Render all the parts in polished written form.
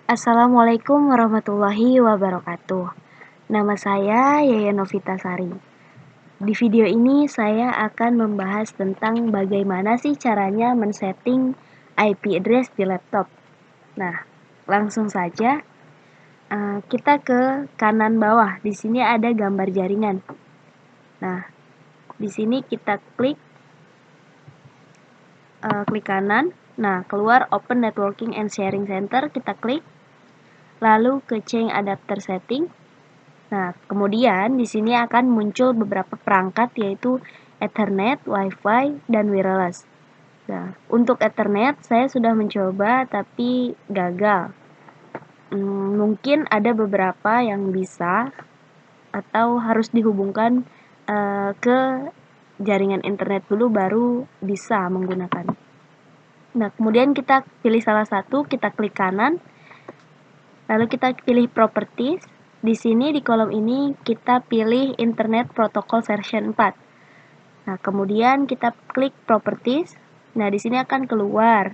Assalamualaikum warahmatullahi wabarakatuh. Nama saya Yaya Novitasari. Di video ini saya akan membahas tentang bagaimana sih caranya men-setting IP address di laptop. Nah, langsung saja kita ke kanan bawah. Di sini ada gambar jaringan. Nah, di sini kita klik kanan. Nah, keluar Open Networking and Sharing Center, kita klik. Lalu ke Change Adapter Setting. Nah, kemudian di sini akan muncul beberapa perangkat yaitu Ethernet, Wi-Fi, dan wireless. Nah, untuk Ethernet saya sudah mencoba tapi gagal. Mungkin ada beberapa yang bisa atau harus dihubungkan ke jaringan internet dulu baru bisa menggunakan. Nah, kemudian kita pilih salah satu, kita klik kanan. Lalu kita pilih Properties. Di sini di kolom ini kita pilih Internet Protocol version 4. Nah, kemudian kita klik Properties. Nah, di sini akan keluar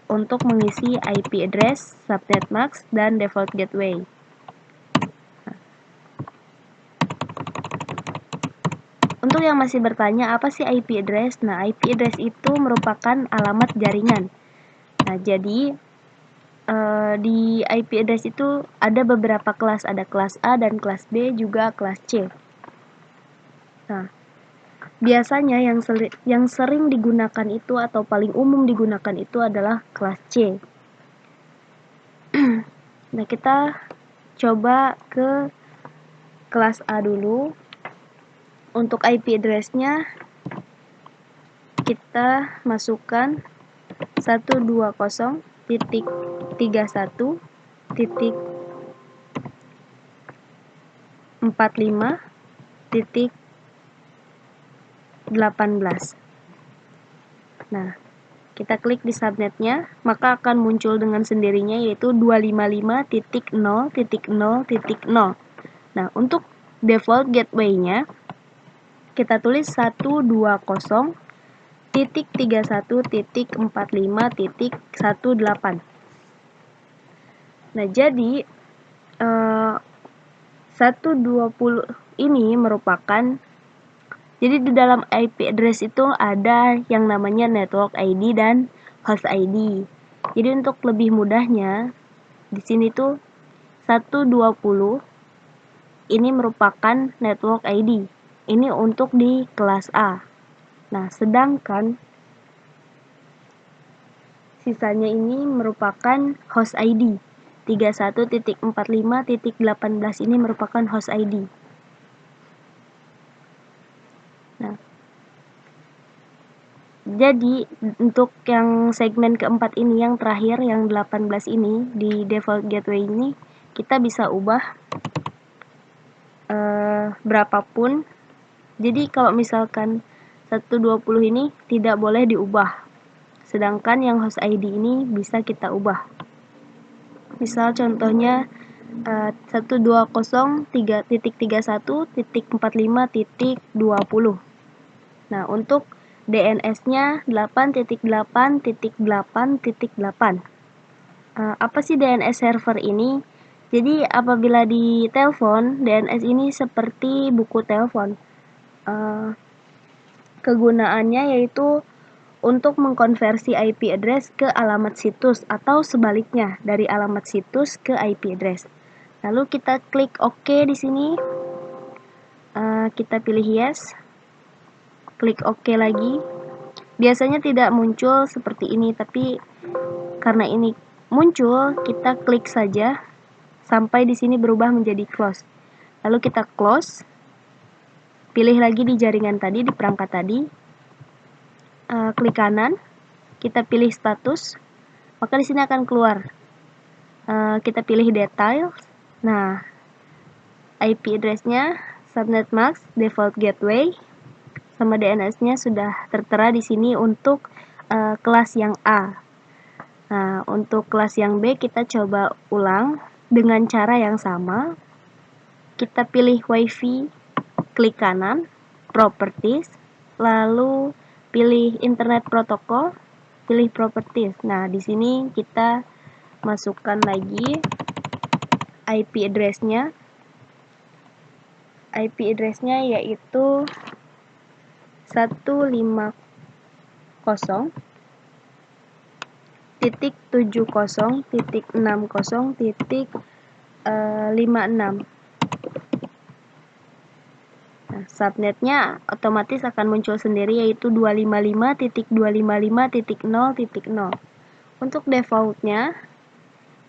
untuk mengisi IP address, subnet mask, dan default gateway. Untuk yang masih bertanya apa sih IP address? Nah, IP address itu merupakan alamat jaringan. Nah, jadi di IP address itu ada beberapa kelas, ada kelas A dan kelas B, juga kelas C. Nah, biasanya yang sering digunakan itu atau paling umum digunakan itu adalah kelas C. Nah, kita coba ke kelas A dulu. Untuk IP address-nya kita masukkan 120.31.45.18. Nah, kita klik di subnetnya, maka akan muncul dengan sendirinya yaitu 255.0.0.0. Nah, untuk default gateway-nya kita tulis 120.31.45.18. Nah, jadi 120 ini merupakan, jadi di dalam IP address itu ada yang namanya network ID dan host ID. Jadi untuk lebih mudahnya di sini tuh 120 ini merupakan network ID. Ini untuk di kelas A. Nah, sedangkan sisanya ini merupakan host ID. 31.45.18 ini merupakan host ID. Nah, jadi untuk yang segmen keempat ini, yang terakhir, yang 18 ini, di default gateway ini, kita bisa ubah berapapun. Jadi kalau misalkan 120 ini tidak boleh diubah. Sedangkan yang host ID ini bisa kita ubah. Misal contohnya 120.3.31.45.20. Nah, untuk DNS-nya 8.8.8.8. Apa sih DNS server ini? Jadi apabila di telepon, DNS ini seperti buku telepon. Kegunaannya yaitu untuk mengkonversi IP address ke alamat situs atau sebaliknya dari alamat situs ke IP address. Lalu kita klik OK di sini. Kita pilih yes. Klik OK lagi. Biasanya tidak muncul seperti ini, tapi karena ini muncul, kita klik saja sampai di sini berubah menjadi close. Lalu kita close. Pilih lagi di jaringan tadi, di perangkat tadi. Klik kanan. Kita pilih status. Maka di sini akan keluar. Kita pilih details. Nah, IP address-nya, subnet mask, default gateway, sama DNS-nya sudah tertera di sini untuk kelas yang A. Nah, untuk kelas yang B kita coba ulang dengan cara yang sama. Kita pilih Wi-Fi, klik kanan, Properties, lalu pilih Internet Protocol, pilih Properties. Nah, di sini kita masukkan lagi IP address-nya. IP address-nya yaitu 150.70.60.56. Nah, subnetnya otomatis akan muncul sendiri yaitu 255.255.0.0. Untuk defaultnya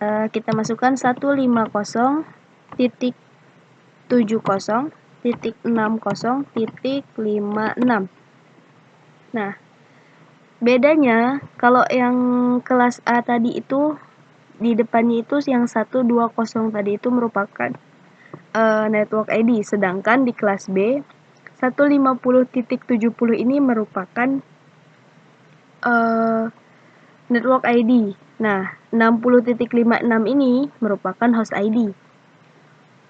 kita masukkan 150.70.60.56. Nah, bedanya kalau yang kelas A tadi itu di depannya itu yang 120 tadi itu merupakan network ID, sedangkan di kelas B 150.70 ini merupakan network ID. Nah, 60.56 ini merupakan host ID.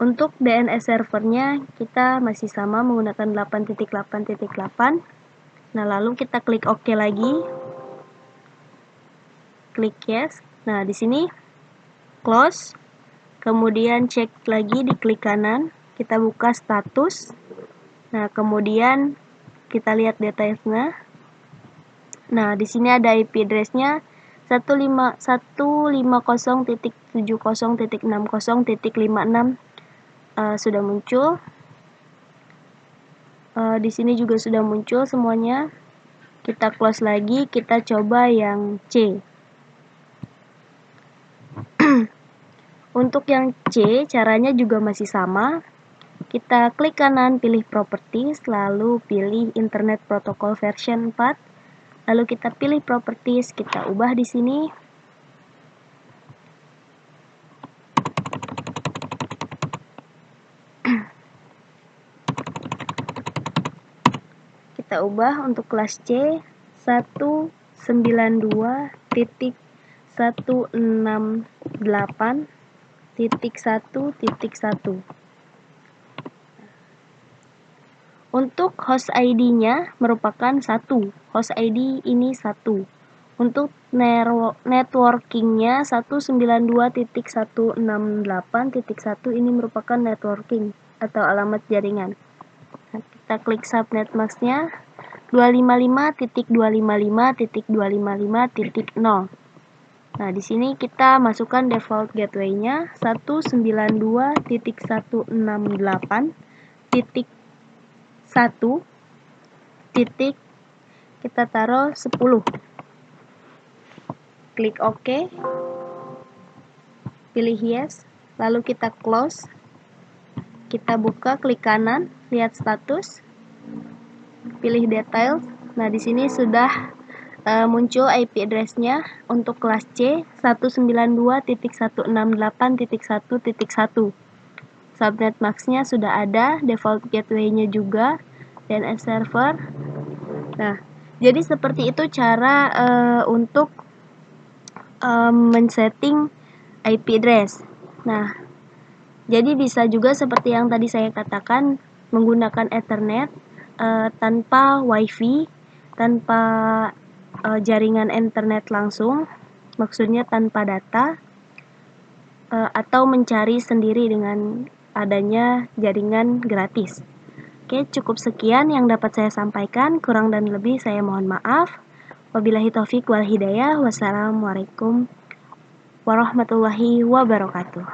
Untuk DNS servernya kita masih sama menggunakan 8.8.8. Nah, lalu kita klik OK lagi. Klik yes. Nah, di sini close. Kemudian cek lagi di klik kanan, kita buka status. Nah, kemudian kita lihat detailnya. Nah, di sini ada IP address-nya 150.70.60.56 sudah muncul. Di sini juga sudah muncul semuanya. Kita close lagi, kita coba yang C. Untuk yang C, caranya juga masih sama. Kita klik kanan, pilih Properties, lalu pilih Internet Protocol version 4. Lalu kita pilih Properties, kita ubah di sini. Kita ubah untuk kelas C 192.168.1.1. Untuk host ID-nya merupakan 1. Host ID ini 1. Untuk networking-nya 192.168.1 ini merupakan networking atau alamat jaringan. Nah, kita klik subnet mask-nya 255.255.255.0. Nah, di sini kita masukkan default gateway-nya 192.168.1. Kita taruh 10. Klik OK. Pilih yes. Lalu kita close. Kita buka, klik kanan, lihat status. Pilih detail. Nah, di sini sudah muncul IP address-nya untuk kelas C 192.168.1.1. Subnet mask-nya sudah ada, default gateway-nya juga, DNS server. Nah, jadi seperti itu cara untuk men-setting IP address. Nah, jadi bisa juga seperti yang tadi saya katakan, menggunakan Ethernet tanpa WiFi, tanpa jaringan internet langsung, maksudnya tanpa data, atau mencari sendiri dengan adanya jaringan gratis. Oke, cukup sekian yang dapat saya sampaikan, kurang dan lebih saya mohon maaf. Wabillahi taufik wal hidayah. Wassalamualaikum warahmatullahi wabarakatuh.